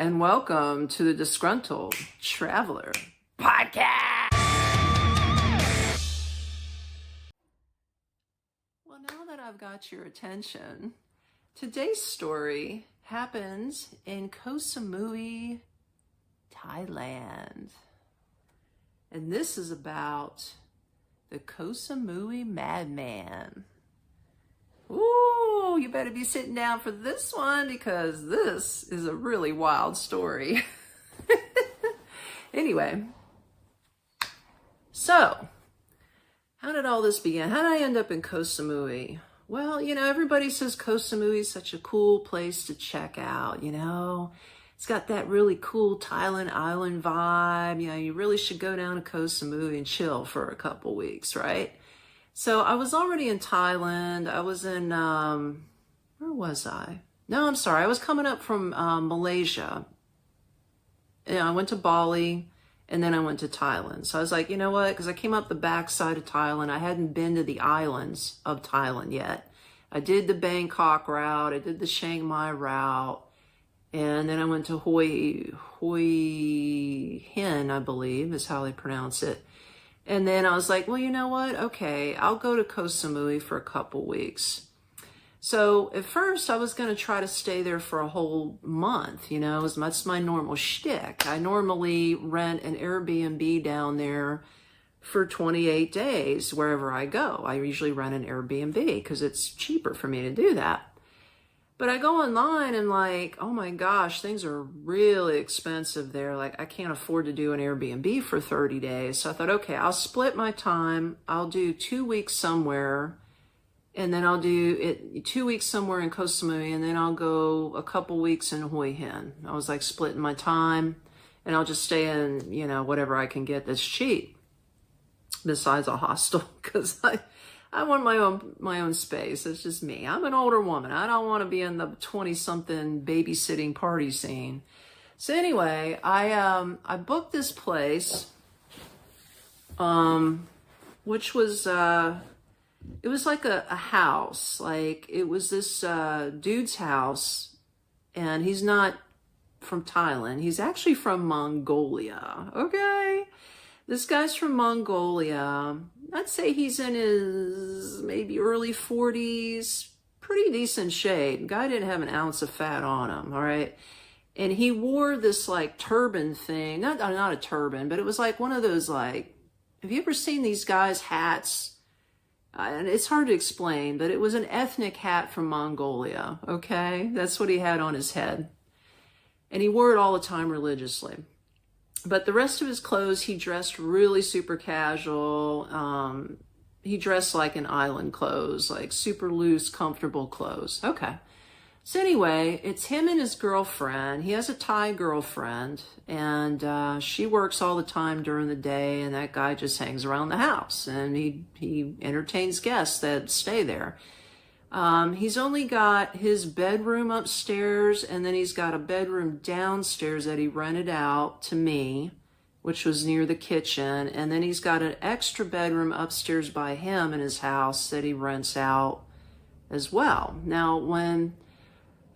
and welcome to the Disgruntled Traveler Podcast. Well, now that I've got your attention, today's story happens in Koh Samui, Thailand. And this is about the Koh Samui Madman. Ooh, you better be sitting down for this one because this is a really wild story. Anyway, so how did all this begin? How did I end up in Koh Samui? Well, everybody says Koh Samui is such a cool place to check out, It's got that really cool Thailand island vibe. You really should go down to Koh Samui and chill for a couple weeks, right? So I was already in Thailand. I was in, where was I? No, I'm sorry. I was coming up from Malaysia. I went to Bali and then I went to Thailand. So I was like, you know what? Because I came up the backside of Thailand. I hadn't been to the islands of Thailand yet. I did the Bangkok route. I did the Chiang Mai route. And then I went to Hoi Hin, I believe is how they pronounce it. And then I was like, well, you know what? Okay, I'll go to Koh Samui for a couple weeks. So at first I was going to try to stay there for a whole month, as much as my normal shtick. I normally rent an Airbnb down there for 28 days wherever I go. I usually rent an Airbnb because it's cheaper for me to do that. But I go online and like, oh my gosh, things are really expensive there. Like I can't afford to do an Airbnb for 30 days. So I thought, okay, I'll split my time. I'll do 2 weeks somewhere and then I'll do it 2 weeks somewhere in Koh Samui and then I'll go a couple weeks in Hoi Hin. I was like splitting my time and I'll just stay in, whatever I can get that's cheap besides a hostel because I want my own space. It's just me. I'm an older woman. I don't want to be in the 20-something babysitting party scene. So anyway, I booked this place, which was it was like a house. Like it was this dude's house, and he's not from Thailand. He's actually from Mongolia. Okay. This guy's from Mongolia. I'd say he's in his maybe early 40s, pretty decent shape. Guy didn't have an ounce of fat on him, all right? And he wore this like turban thing, not a turban, but it was like one of those like, have you ever seen these guys' hats? And it's hard to explain, but it was an ethnic hat from Mongolia, okay? That's what he had on his head. And he wore it all the time religiously. But the rest of his clothes, he dressed really super casual. He dressed like in island clothes, like super loose, comfortable clothes. Okay. So anyway, it's him and his girlfriend. He has a Thai girlfriend, and she works all the time during the day, and that guy just hangs around the house, and he entertains guests that stay there. He's only got his bedroom upstairs and then he's got a bedroom downstairs that he rented out to me, which was near the kitchen. And then he's got an extra bedroom upstairs by him in his house that he rents out as well. Now,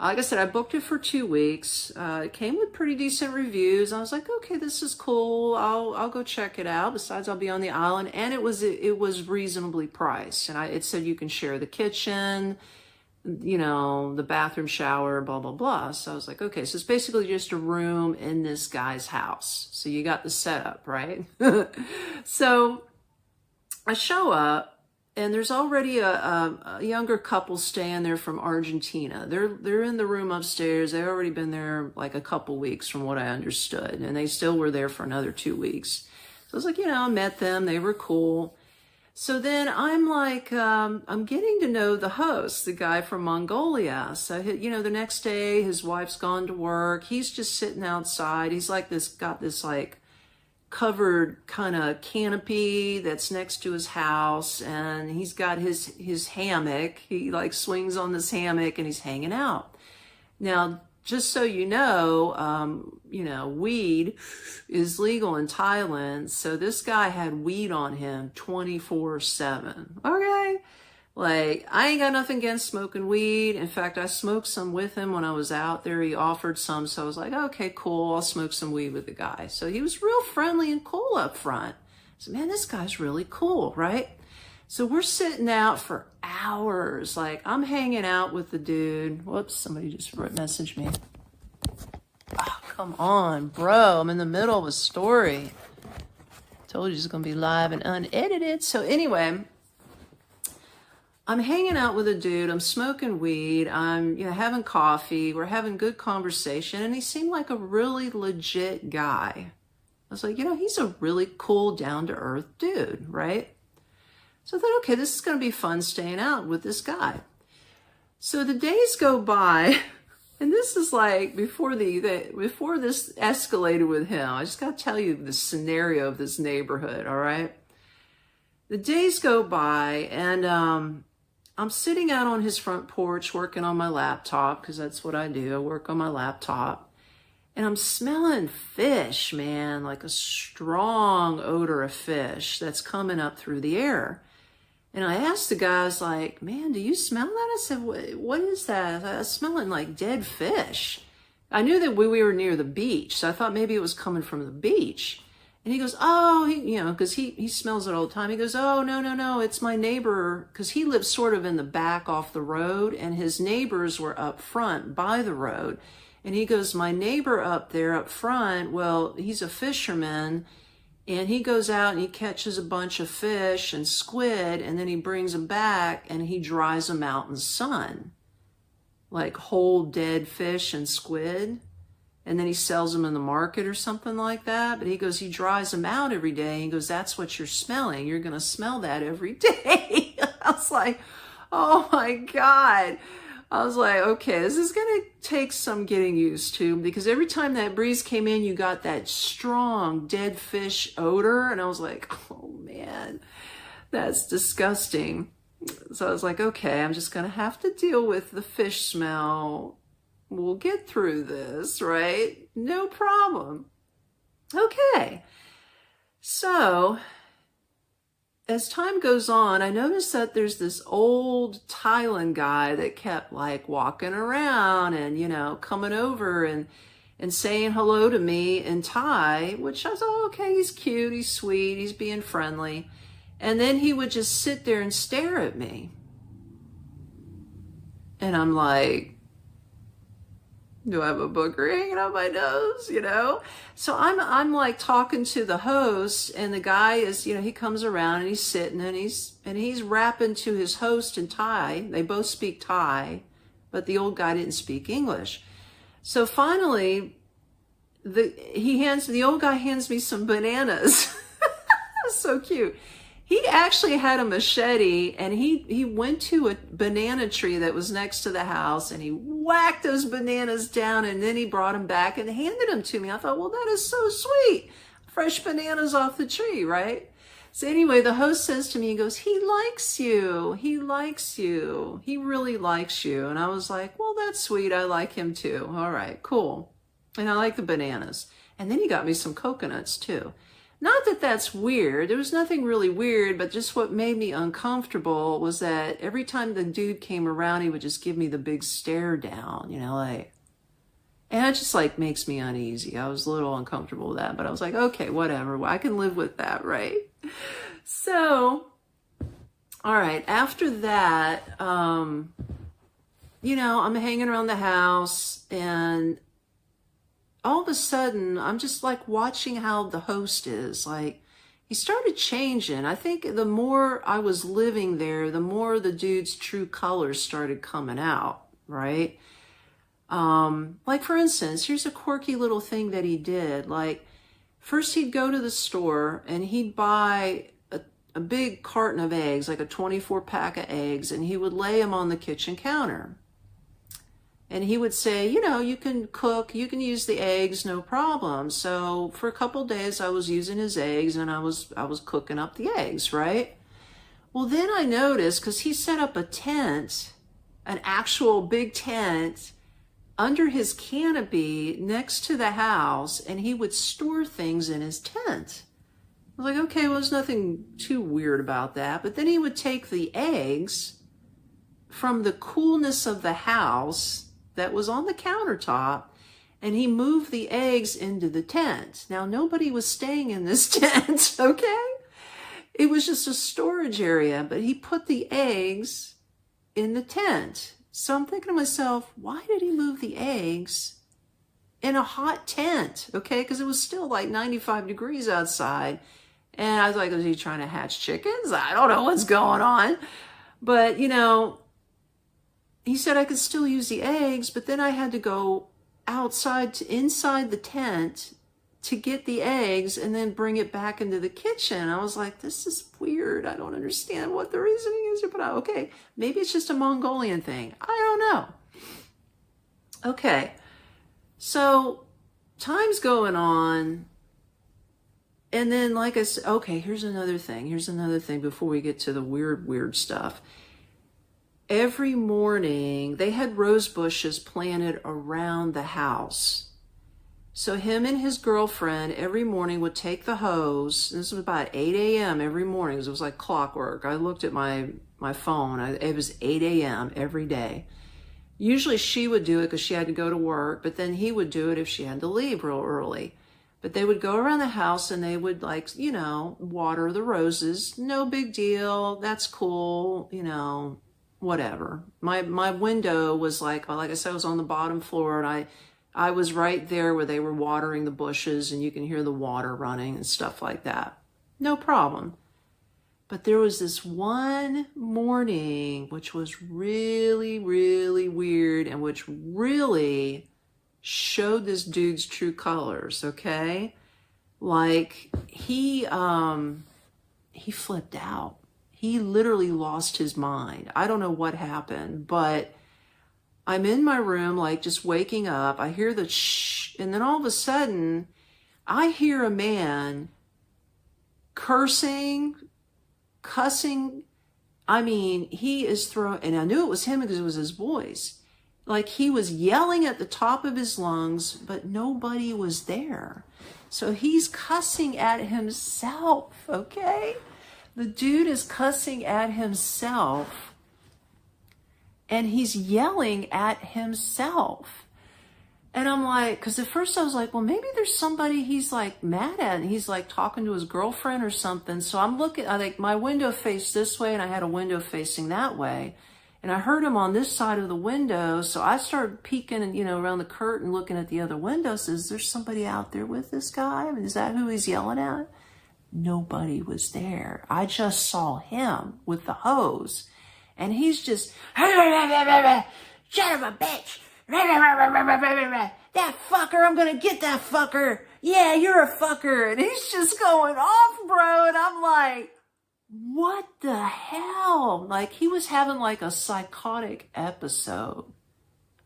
like I said, I booked it for 2 weeks. It came with pretty decent reviews. I was like, okay, this is cool. I'll go check it out. Besides, I'll be on the island, and it was reasonably priced. And it said you can share the kitchen, the bathroom, shower, blah blah blah. So I was like, okay, so it's basically just a room in this guy's house. So you got the setup, right? So I show up. And there's already a younger couple staying there from Argentina. They're in the room upstairs. They've already been there like a couple weeks from what I understood. And they still were there for another 2 weeks. So I was like, I met them. They were cool. So then I'm like, I'm getting to know the host, the guy from Mongolia. So, the next day his wife's gone to work. He's just sitting outside. He's like got this like covered kind of canopy that's next to his house, and he's got his hammock. He like swings on this hammock and he's hanging out. Now, just so you know, weed is legal in Thailand. So this guy had weed on him 24/7. Okay. Like, I ain't got nothing against smoking weed. In fact, I smoked some with him when I was out there. He offered some, so I was like, okay, cool, I'll smoke some weed with the guy. So he was real friendly and cool up front. So, man, this guy's really cool, right? So we're sitting out for hours. Like, I'm hanging out with the dude. Whoops, somebody just messaged me. Oh, come on, bro. I'm in the middle of a story. Told you it's going to be live and unedited. So anyway, I'm hanging out with a dude. I'm smoking weed. I'm having coffee. We're having good conversation. And he seemed like a really legit guy. I was like, he's a really cool, down-to-earth dude, right? So I thought, okay, this is going to be fun staying out with this guy. So the days go by, and this is like before this escalated with him. I just got to tell you the scenario of this neighborhood, all right? The days go by, and I'm sitting out on his front porch working on my laptop, because that's what I do. I work on my laptop. And I'm smelling fish, man, like a strong odor of fish that's coming up through the air. And I asked the guys, like, man, do you smell that? I said, what is that? I was smelling like dead fish. I knew that we were near the beach, so I thought maybe it was coming from the beach. And he goes, oh, because he smells it all the time. He goes, oh, no, it's my neighbor, because he lives sort of in the back off the road, and his neighbors were up front by the road. And he goes, my neighbor up there up front, well, he's a fisherman, and he goes out and he catches a bunch of fish and squid, and then he brings them back and he dries them out in the sun, like whole dead fish and squid. And then he sells them in the market or something like that. But he goes, he dries them out every day. He goes, that's what you're smelling. You're going to smell that every day. I was like, oh my God. I was like, okay, this is going to take some getting used to, because every time that breeze came in, you got that strong dead fish odor. And I was like, oh man, that's disgusting. So I was like, okay, I'm just going to have to deal with the fish smell. We'll get through this, right? No problem. Okay. So as time goes on, I noticed that there's this old Thailand guy that kept like walking around and, coming over and saying hello to me in Thai, which I thought, okay, he's cute, he's sweet, he's being friendly. And then he would just sit there and stare at me. And I'm like, do I have a booger hanging on my nose, So I'm like talking to the host, and the guy is, he comes around and he's sitting and he's rapping to his host in Thai. They both speak Thai, but the old guy didn't speak English. So finally, the old guy hands me some bananas. That's so cute. He actually had a machete, and he went to a banana tree that was next to the house, and he whacked those bananas down, and then he brought them back and handed them to me. I thought, well, that is so sweet. Fresh bananas off the tree, right? So anyway, the host says to me, he goes, he likes you. He likes you. He really likes you. And I was like, well, that's sweet. I like him too. All right, cool. And I like the bananas. And then he got me some coconuts too. Not that that's weird. There was nothing really weird, but just what made me uncomfortable was that every time the dude came around, he would just give me the big stare down, like, and it just like makes me uneasy. I was a little uncomfortable with that, but I was like, okay, whatever. I can live with that, right? So, all right. After that, I'm hanging around the house, and all of a sudden, I'm just like watching how the host is. Like, he started changing. I think the more I was living there, the more the dude's true colors started coming out, right? Like, for instance, here's a quirky little thing that he did. Like, first he'd go to the store and he'd buy a big carton of eggs, like a 24-pack of eggs, and he would lay them on the kitchen counter. And he would say, you can cook, you can use the eggs, no problem. So for a couple of days, I was using his eggs, and I was cooking up the eggs, right? Well, then I noticed, because he set up a tent, an actual big tent, under his canopy next to the house, and he would store things in his tent. I was like, okay, well, there's nothing too weird about that. But then he would take the eggs from the coolness of the house that was on the countertop, and he moved the eggs into the tent. Now, nobody was staying in this tent, okay? It was just a storage area, but he put the eggs in the tent. So I'm thinking to myself, why did he move the eggs in a hot tent? Okay, because it was still like 95 degrees outside. And I was like, was he trying to hatch chickens? I don't know what's going on. But, you know, he said I could still use the eggs, but then I had to go outside to inside the tent to get the eggs and then bring it back into the kitchen. I was like, this is weird. I don't understand what the reasoning is. But okay, maybe it's just a Mongolian thing. I don't know. Okay, so time's going on. And then, like I said, okay, here's another thing. Here's another thing before we get to the weird stuff. Every morning, they had rose bushes planted around the house. So him and his girlfriend every morning would take the hose. This was about 8 a.m. every morning. It was like clockwork. I looked at my phone. It was 8 a.m. every day. Usually she would do it because she had to go to work, but then he would do it if she had to leave real early. But they would go around the house and they would, like, you know, water the roses. No big deal. That's cool. You know, whatever. My window was like I said, it was on the bottom floor, and I was right there where they were watering the bushes, and you can hear the water running and stuff like that. No problem. But there was this one morning which was really, really weird, and which really showed this dude's true colors, okay? Like, he flipped out. He literally lost his mind. I don't know what happened, but I'm in my room, like, just waking up. I hear the shh, and then all of a sudden, I hear a man cussing. I mean, he is throwing, and I knew it was him because it was his voice. Like, he was yelling at the top of his lungs, but nobody was there. So he's cussing at himself, okay? The dude is cussing at himself, and he's yelling at himself. And I'm like, because at first I was like, well, maybe there's somebody he's like mad at, and he's like talking to his girlfriend or something. So I'm looking, I think my window faced this way, and I had a window facing that way. And I heard him on this side of the window. So I started peeking and, you know, around the curtain, looking at the other windows. Is there somebody out there with this guy? I mean, is that who he's yelling at? Nobody was there. I just saw him with the hose. And he's just, shut up, a bitch. That fucker, I'm gonna get that fucker. Yeah, you're a fucker. And he's just going off, bro. And I'm like, what the hell? Like, he was having like a psychotic episode.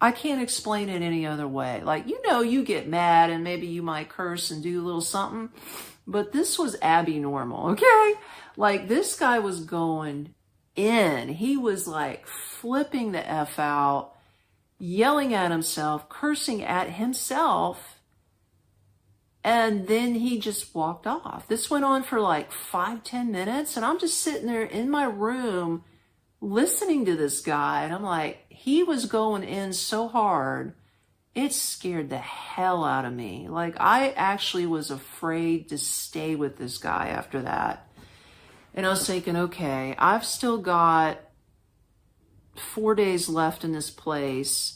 I can't explain it any other way. Like, you know, you get mad and maybe you might curse and do a little something, but this was Abby normal, okay? Like, this guy was going in. He was like flipping the F out, yelling at himself, cursing at himself. And then he just walked off. This went on for like 5-10 minutes. And I'm just sitting there in my room listening to this guy. And I'm like, he was going in so hard. It scared the hell out of me. Like, I actually was afraid to stay with this guy after that. And I was thinking, okay, I've still got 4 days left in this place.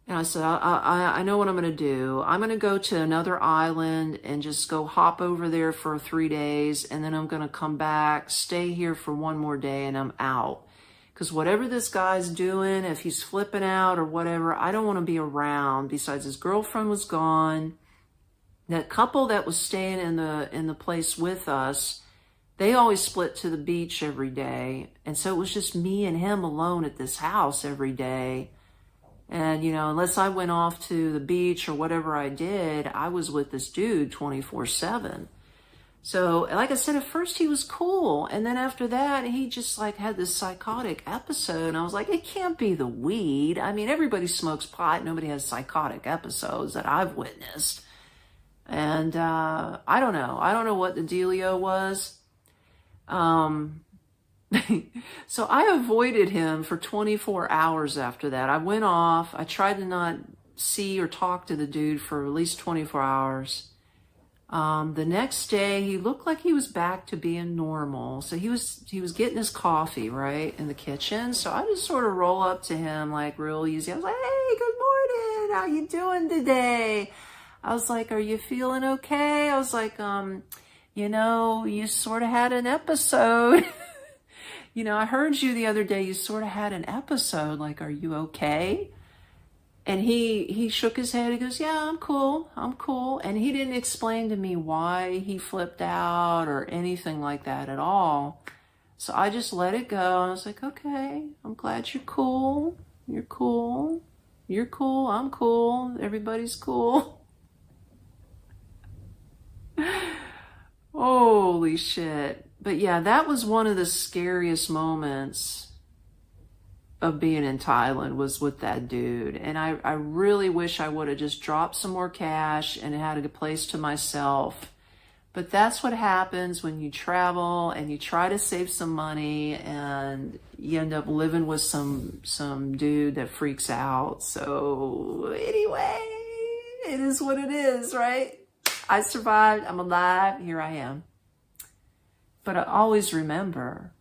And I said, I know what I'm going to do. I'm going to go to another island and just go hop over there for 3 days. And then I'm going to come back, stay here for one more day, and I'm out. Because whatever this guy's doing, if he's flipping out or whatever, I don't want to be around. Besides, his girlfriend was gone. That couple that was staying in the place with us, they always split to the beach every day. And so it was just me and him alone at this house every day. And, you know, unless I went off to the beach or whatever I did, I was with this dude 24/7. So, like I said, at first he was cool. And then after that, he just like had this psychotic episode. And I was like, it can't be the weed. I mean, everybody smokes pot. Nobody has psychotic episodes that I've witnessed. And I don't know. I don't know what the dealio was. So I avoided him for 24 hours after that. I went off. I tried to not see or talk to the dude for at least 24 hours. The next day, he looked like he was back to being normal. So he was getting his coffee, right, in the kitchen. So I just sort of roll up to him like real easy. I was like, hey, good morning. How you doing today? I was like, are you feeling okay? I was like, you know, you sort of had an episode. You know, I heard you the other day, you sort of had an episode. Like, are you okay? And he shook his head. He goes, yeah, I'm cool. I'm cool. And he didn't explain to me why he flipped out or anything like that at all. So I just let it go. I was like, okay, I'm glad you're cool. You're cool. You're cool. I'm cool. Everybody's cool. Holy shit. But yeah, that was one of the scariest moments of being in Thailand, was with that dude. And I really wish I would have just dropped some more cash and had a place to myself. But that's what happens when you travel and you try to save some money and you end up living with some dude that freaks out. So anyway, it is what it is, right? I survived. I'm alive. Here I am. But I always remember,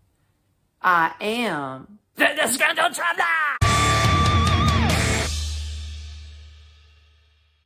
I am the Disgruntled Traveler!